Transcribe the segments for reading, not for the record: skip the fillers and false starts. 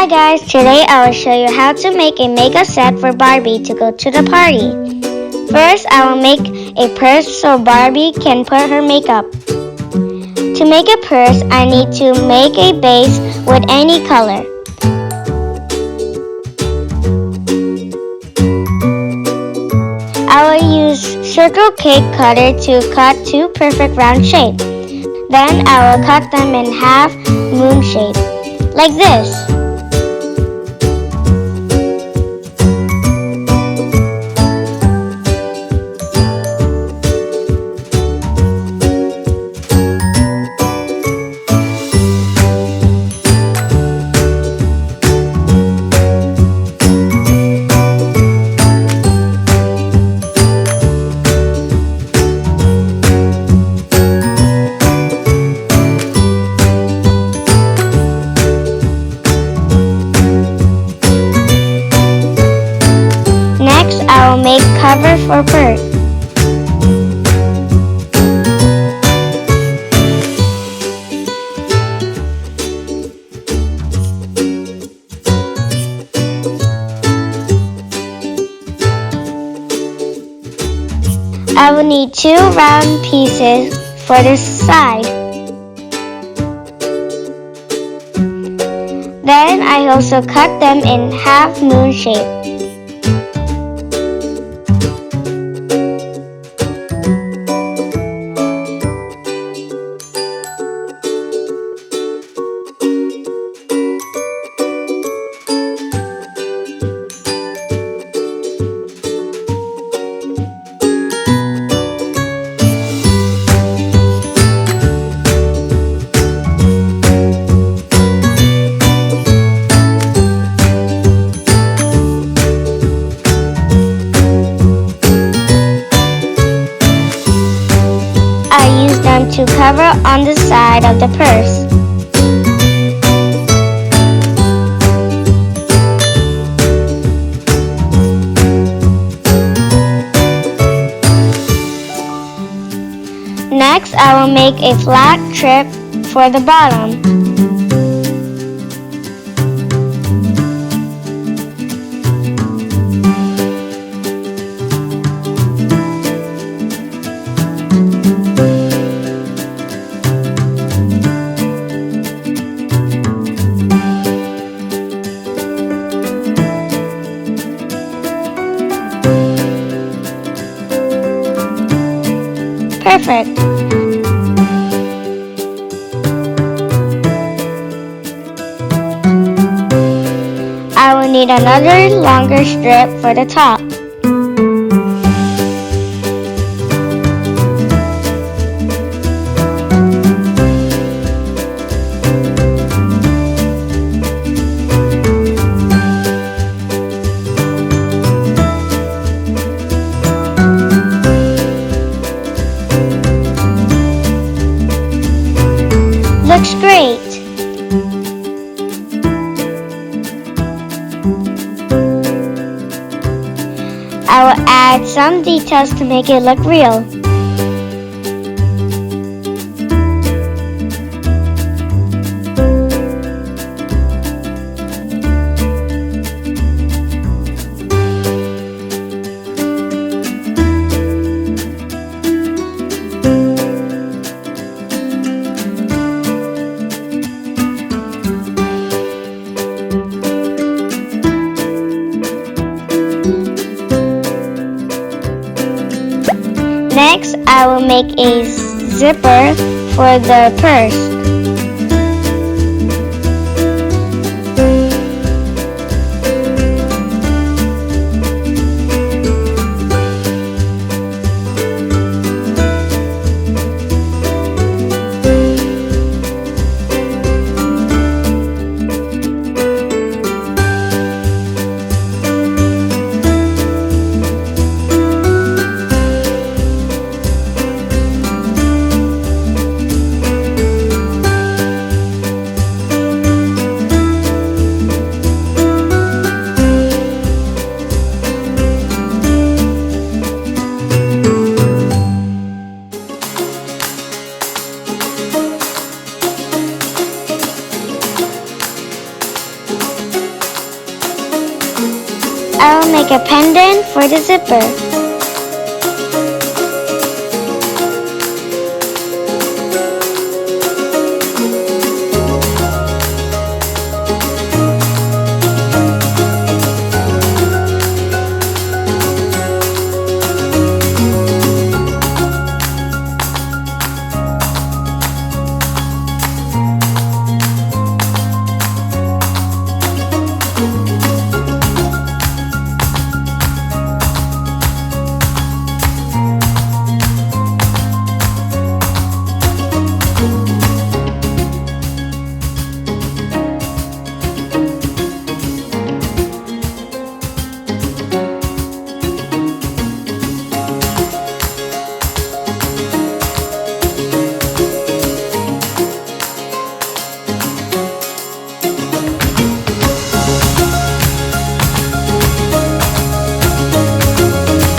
Hi guys, today I will show you how to make a makeup set for Barbie to go to the party. First, I will make a purse so Barbie can put her makeup. To make a purse, I need to make a base with any color. I will use circle cake cutter to cut two perfect round shapes. Then I will cut them in half moon shape, like this. I will make cover for purse. I will need two round pieces for this side. Then I also cut them in half moon shape. I use them to cover on the side of the purse. Next, I will make a flat strip for the bottom. Perfect. I will need another longer strip for the top. Looks great! I will add some details to make it look real. Next, I will make a zipper for the purse. I will make a pendant for the zipper.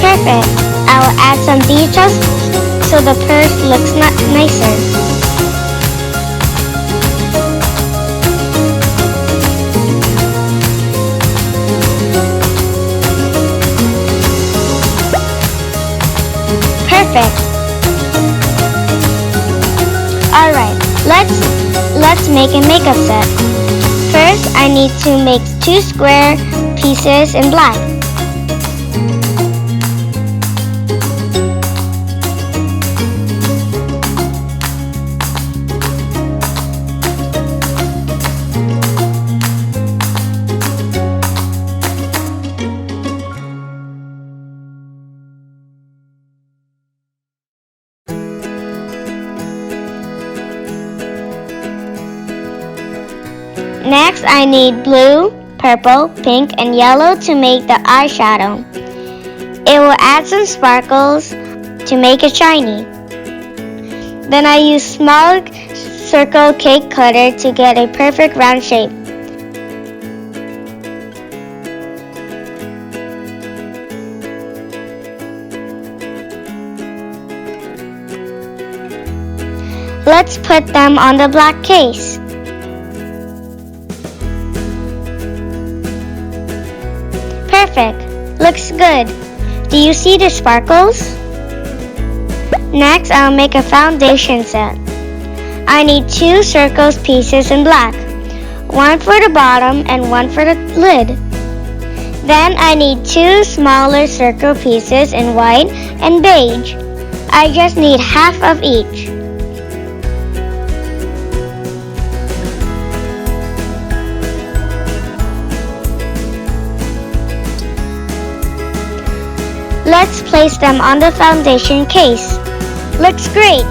Perfect. I will add some details so the purse looks nicer. Perfect. Alright, let's make a makeup set. First, I need to make 2 square pieces in black. Next, I need blue, purple, pink, and yellow to make the eyeshadow. It will add some sparkles to make it shiny. Then I use small circle cake cutter to get a perfect round shape. Let's put them on the black case. Perfect. Looks good. Do you see the sparkles? Next, I'll make a foundation set. I need 2 circles pieces in black, 1 for the bottom and 1 for the lid. Then I need 2 smaller circle pieces in white and beige. I just need half of each. Let's place them on the foundation case. Looks great!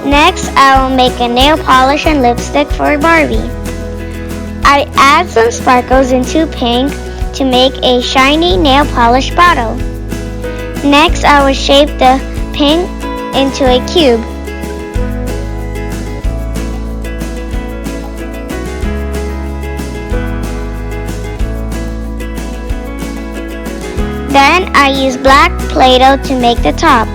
Next, I will make a nail polish and lipstick for Barbie. I add some sparkles into pink to make a shiny nail polish bottle. Next, I will shape the pink into a cube. Then I use black Play-Doh to make the top.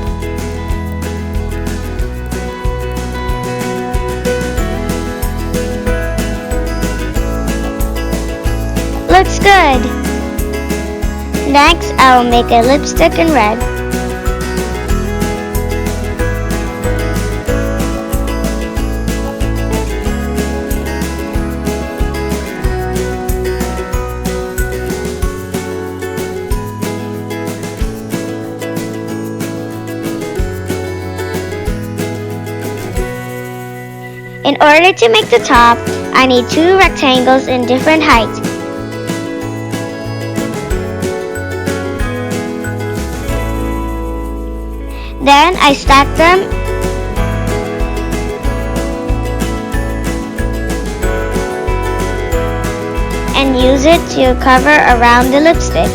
Looks good! Next, I will make a lipstick in red. In order to make the top, I need 2 rectangles in different heights. Then I stack them and use it to cover around the lipstick.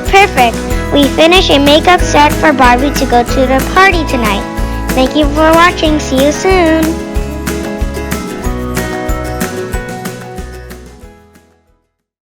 Perfect! We finished a makeup set for Barbie to go to the party tonight. Thank you for watching. See you soon!